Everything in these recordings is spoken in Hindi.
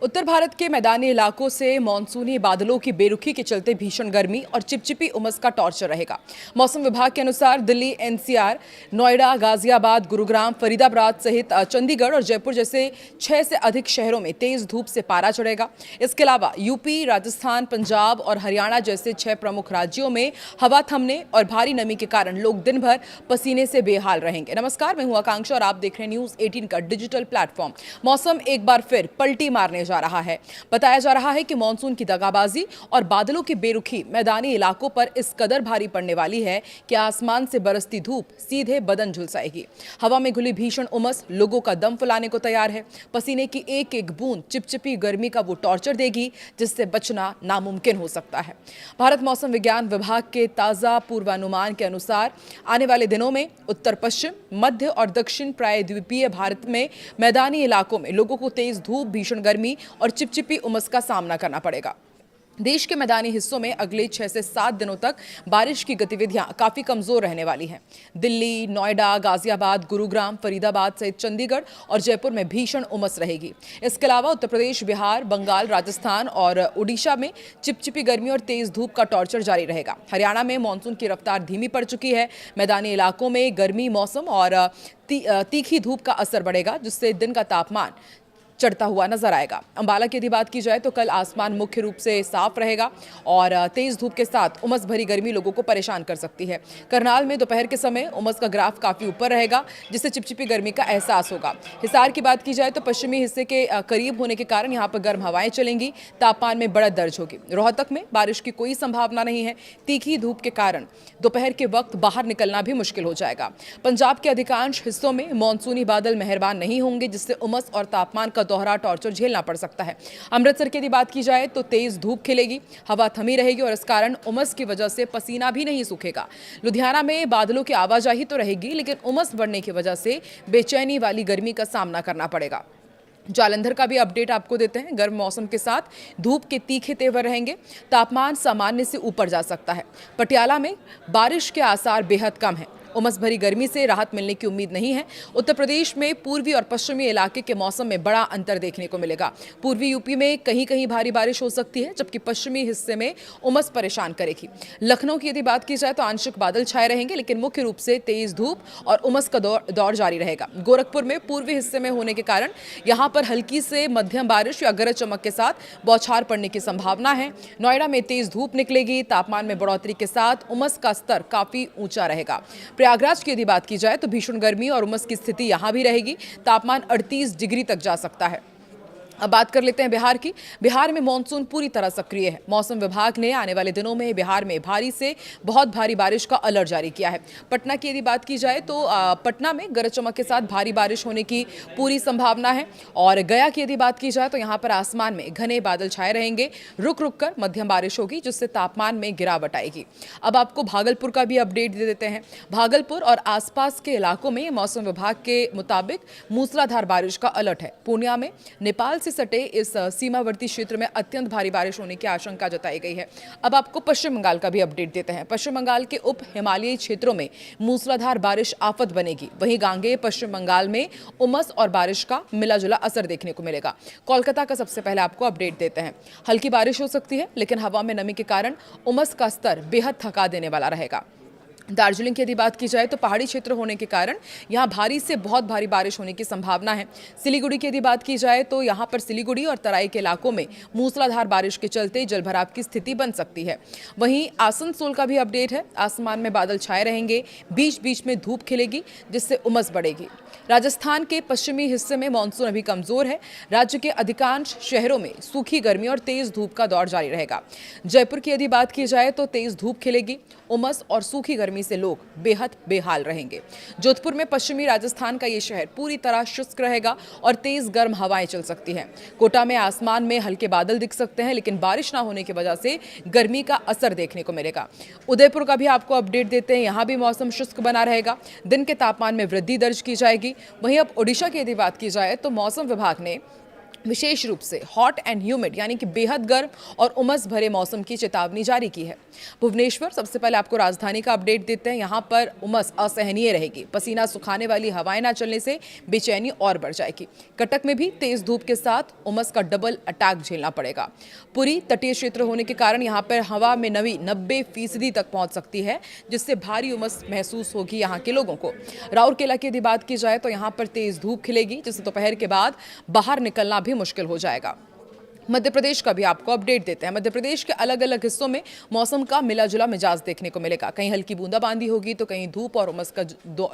उत्तर भारत के मैदानी इलाकों से मानसूनी बादलों की बेरुखी के चलते भीषण गर्मी और चिपचिपी उमस का टॉर्चर रहेगा। मौसम विभाग के अनुसार दिल्ली, एनसीआर, नोएडा, गाजियाबाद, गुरुग्राम, फरीदाबाद सहित चंडीगढ़ और जयपुर जैसे 6 से अधिक शहरों में तेज धूप से पारा चढ़ेगा। इसके अलावा यूपी, राजस्थान, पंजाब और हरियाणा जैसे 6 प्रमुख राज्यों में हवा थमने और भारी नमी के कारण लोग दिन भर पसीने से बेहाल रहेंगे। नमस्कार, मैं हूं आकांक्षा और आप देख रहे हैं न्यूज 18 का डिजिटल प्लेटफॉर्म। मौसम एक बार फिर पलटी मारने जा रहा है। बताया जा रहा है कि मानसून की दगाबाजी और बादलों की बेरुखी मैदानी इलाकों पर इस कदर भारी पड़ने वाली है कि आसमान से बरसती धूप सीधे बदन झुलसाएगी। हवा में घुली भीषण उमस लोगों का दम फुलाने को तैयार है। पसीने की एक एक बूंद चिपचिपी गर्मी का वो टॉर्चर देगी जिससे बचना नामुमकिन हो सकता है। भारत मौसम विज्ञान विभाग के ताजा पूर्वानुमान के अनुसार आने वाले दिनों में उत्तर पश्चिम, मध्य और दक्षिण प्रायद्वीपीय भारत में मैदानी इलाकों में लोगों को तेज धूप, भीषण गर्मी और चिपचिपी उमस का सामना करना पड़ेगा। देश के मैदानी हिस्सों में अगले 6 से 7 दिनों तक बारिश की गतिविधियां काफी कमजोर रहने वाली हैं। दिल्ली, नोएडा, गाजियाबाद, गुरुग्राम, फरीदाबाद सहित चंडीगढ़ और जयपुर में भीषण उमस रहेगी। इसके अलावा उत्तर प्रदेश, बिहार, बंगाल, राजस्थान और उड़ीसा में चिपचिपी गर्मी और तेज धूप का टॉर्चर जारी रहेगा। हरियाणा में मानसून की रफ्तार धीमी पड़ चुकी है। मैदानी इलाकों में गर्मी मौसम और तीखी धूप का असर बढ़ेगा, जिससे दिन का तापमान चढ़ता हुआ नजर आएगा। अंबाला की यदि बात की जाए तो कल आसमान मुख्य रूप से साफ रहेगा और तेज धूप के साथ उमस भरी गर्मी लोगों को परेशान कर सकती है। करनाल में दोपहर के समय उमस का ग्राफ काफी ऊपर रहेगा, जिससे चिपचिपी गर्मी का एहसास होगा। हिसार की बात की जाए तो पश्चिमी हिस्से के करीब होने के कारण यहाँ पर गर्म हवाएं चलेंगी, तापमान में बढ़त दर्ज होगी। रोहतक में बारिश की कोई संभावना नहीं है। तीखी धूप के कारण दोपहर के वक्त बाहर निकलना भी मुश्किल हो जाएगा। पंजाब के अधिकांश हिस्सों में मानसूनी बादल मेहरबान नहीं होंगे, जिससे उमस और तापमान का दोहरा टॉर्चर झेलना पड़ सकता है। अमृतसर की यदि बात की जाए तो तेज धूप खिलेगी, हवा थमी रहेगी और इस कारण उमस की वजह से पसीना भी नहीं सूखेगा। लुधियाना में बादलों की आवाजाही तो रहेगी, लेकिन उमस बढ़ने की वजह से बेचैनी वाली गर्मी का सामना करना पड़ेगा। जालंधर का भी अपडेट आपको देते हैं। गर्म मौसम के साथ धूप के तीखे तेवर रहेंगे, तापमान सामान्य से ऊपर जा सकता है। पटियाला में बारिश के आसार बेहद कम है। उमस भरी गर्मी से राहत मिलने की उम्मीद नहीं है। उत्तर प्रदेश में पूर्वी और पश्चिमी इलाके के मौसम में बड़ा अंतर देखने को मिलेगा। पूर्वी यूपी में कहीं कहीं भारी बारिश हो सकती है, जबकि पश्चिमी हिस्से में उमस परेशान करेगी। लखनऊ की यदि बात की जाए तो आंशिक बादल छाए रहेंगे, लेकिन मुख्य रूप से तेज धूप और उमस का दौर जारी रहेगा। गोरखपुर में पूर्वी हिस्से में होने के कारण यहाँ पर हल्की से मध्यम बारिश या गरज चमक के साथ बौछार पड़ने की संभावना है। नोएडा में तेज धूप निकलेगी, तापमान में बढ़ोतरी के साथ उमस का स्तर काफी ऊंचा रहेगा। प्रयागराज की यदि बात की जाए तो भीषण गर्मी और उमस की स्थिति यहां भी रहेगी। तापमान 38 डिग्री तक जा सकता है। अब बात कर लेते हैं बिहार की। बिहार में मानसून पूरी तरह सक्रिय है। मौसम विभाग ने आने वाले दिनों में बिहार में भारी से बहुत भारी बारिश का अलर्ट जारी किया है। पटना की यदि बात की जाए तो पटना में गरज चमक के साथ भारी बारिश होने की पूरी संभावना है। और गया की यदि बात की जाए तो यहाँ पर आसमान में घने बादल छाए रहेंगे। रुक रुक कर मध्यम बारिश होगी, जिससे तापमान में गिरावट आएगी। अब आपको भागलपुर का भी अपडेट दे देते हैं। भागलपुर और आसपास के इलाकों में मौसम विभाग के मुताबिक मूसलाधार बारिश का अलर्ट है। पूर्णिया में नेपाल सटे इस सीमावर्ती क्षेत्र में अत्यंत भारी बारिश होने की आशंका जताई गई है। अब आपको पश्चिम बंगाल का भी अपडेट देते हैं। पश्चिम बंगाल के उप हिमालयी क्षेत्रों में मूसलाधार बारिश आफत बनेगी। वहीं गांगेय पश्चिम बंगाल में उमस और बारिश का मिला-जुला असर देखने को मिलेगा। कोलकाता का सबसे पहले आपको अपडेट देते हैं। हल्की बारिश हो सकती है, लेकिन हवा में नमी के कारण उमस का स्तर बेहद थका देने वाला रहेगा। दार्जिलिंग की यदि बात की जाए तो पहाड़ी क्षेत्र होने के कारण यहाँ भारी से बहुत भारी बारिश होने की संभावना है। सिलीगुड़ी की यदि बात की जाए तो यहाँ पर सिलीगुड़ी और तराई के इलाकों में मूसलाधार बारिश के चलते जलभराव की स्थिति बन सकती है। वहीं आसनसोल का भी अपडेट है। आसमान में बादल छाए रहेंगे, बीच बीच में धूप खिलेगी, जिससे उमस बढ़ेगी। राजस्थान के पश्चिमी हिस्से में मानसून अभी कमजोर है। राज्य के अधिकांश शहरों में सूखी गर्मी और तेज धूप का दौर जारी रहेगा। जयपुर की यदि बात की जाए तो तेज धूप खिलेगी, उमस और सूखी गर्मी से लोग बेहद बेहाल रहेंगे। जोधपुर में पश्चिमी राजस्थान का ये शहर पूरी तरह शुष्क रहेगा और तेज गर्म हवाएं चल सकती हैं। कोटा में आसमान में हल्के बादल दिख सकते हैं, लेकिन बारिश ना होने की वजह से गर्मी का असर देखने को मिलेगा। उदयपुर का भी आपको अपडेट देते हैं। यहाँ भी मौसम शुष्क बना रहेगा। दिन के तापमान में वृद्धि दर्ज की जाएगी। वहीं अब ओडिशा की यदि बात की जाए तो मौसम विभाग ने विशेष रूप से हॉट एंड ह्यूमिड यानी कि बेहद गर्म और उमस भरे मौसम की चेतावनी जारी की है। भुवनेश्वर, सबसे पहले आपको राजधानी का अपडेट देते हैं। यहां पर उमस असहनीय रहेगी। पसीना सुखाने वाली हवाएं ना चलने से बेचैनी और बढ़ जाएगी। कटक में भी तेज धूप के साथ उमस का डबल अटैक झेलना पड़ेगा। पुरी तटीय क्षेत्र होने के कारण यहां पर हवा में नमी 90% तक पहुंच सकती है, जिससे भारी उमस महसूस होगी यहां के लोगों को। राउरकेला की यदि बात की जाए तो यहां पर तेज धूप खिलेगी, जिससे दोपहर के बाद बाहर निकलना भी मुश्किल हो जाएगा। मध्य प्रदेश का भी आपको अपडेट देते हैं। मध्य प्रदेश के अलग अलग हिस्सों में मौसम का मिला जुला मिजाज देखने को मिलेगा। कहीं हल्की बूंदाबांदी होगी तो कहीं धूप और उमस का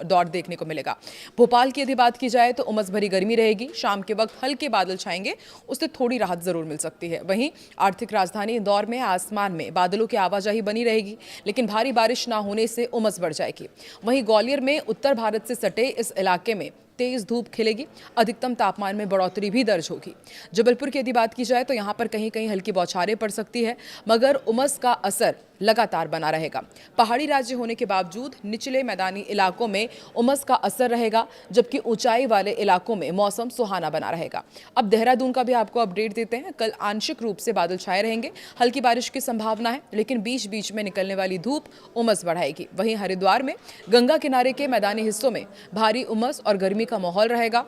दौर देखने को मिलेगा। भोपाल की यदि बात की जाए तो उमस भरी गर्मी रहेगी। शाम के वक्त हल्के बादल छाएंगे, उससे थोड़ी राहत जरूर मिल सकती है। वहीं आर्थिक राजधानी इंदौर में आसमान में बादलों की आवाजाही बनी रहेगी, लेकिन भारी बारिश न होने से उमस बढ़ जाएगी। वहीं ग्वालियर में उत्तर भारत से सटे इस इलाके में तेज धूप खिलेगी। अधिकतम तापमान में बढ़ोतरी भी दर्ज होगी। जबलपुर की यदि बात की जाए तो यहां पर कहीं कहीं हल्की बौछारें पड़ सकती है, मगर उमस का असर लगातार बना रहेगा। पहाड़ी राज्य होने के बावजूद निचले मैदानी इलाकों में उमस का असर रहेगा, जबकि ऊंचाई वाले इलाकों में मौसम सुहाना बना रहेगा। अब देहरादून का भी आपको अपडेट देते हैं। कल आंशिक रूप से बादल छाए रहेंगे, हल्की बारिश की संभावना है, लेकिन बीच बीच में निकलने वाली धूप उमस बढ़ाएगी। वहीं हरिद्वार में गंगा किनारे के मैदानी हिस्सों में भारी उमस और गर्मी का माहौल रहेगा।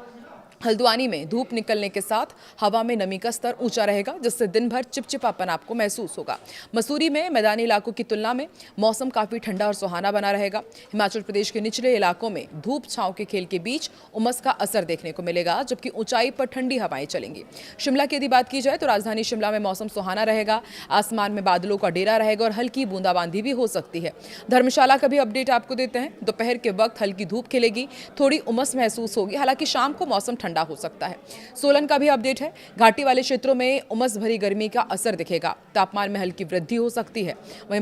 हल्द्वानी में धूप निकलने के साथ हवा में नमी का स्तर ऊंचा रहेगा, जिससे दिन भर चिपचिपापन आपको महसूस होगा। मसूरी में मैदानी इलाकों की तुलना में मौसम काफी ठंडा और सुहाना बना रहेगा। हिमाचल प्रदेश के निचले इलाकों में धूप छांव के खेल के बीच उमस का असर देखने को मिलेगा, जबकि ऊंचाई पर ठंडी हवाएं चलेंगी। शिमला की यदि बात की जाए तो राजधानी शिमला में मौसम सुहाना रहेगा। आसमान में बादलों का डेरा रहेगा और हल्की बूंदाबांदी भी हो सकती है। धर्मशाला का भी अपडेट आपको देते हैं। दोपहर के वक्त हल्की धूप खिलेगी, थोड़ी उमस महसूस होगी, हालांकि शाम को मौसम ठंडा हो सकता है। सोलन का भी अपडेट है। घाटी वाले क्षेत्रों में उमस भरी गर्मी का असर दिखेगा। तापमान में हल्की वृद्धि हो सकती है। वहीं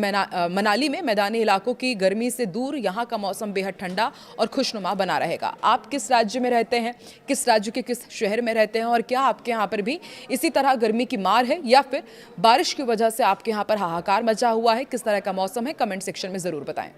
मनाली में मैदानी इलाकों की गर्मी से दूर यहां का मौसम बेहद ठंडा और खुशनुमा बना रहेगा। आप किस राज्य में रहते हैं, किस राज्य के किस शहर में रहते हैं, और क्या आपके यहाँ पर भी इसी तरह गर्मी की मार है, या फिर बारिश की वजह से आपके यहाँ पर हाहाकार मचा हुआ है? किस तरह का मौसम है, कमेंट सेक्शन में जरूर बताएं।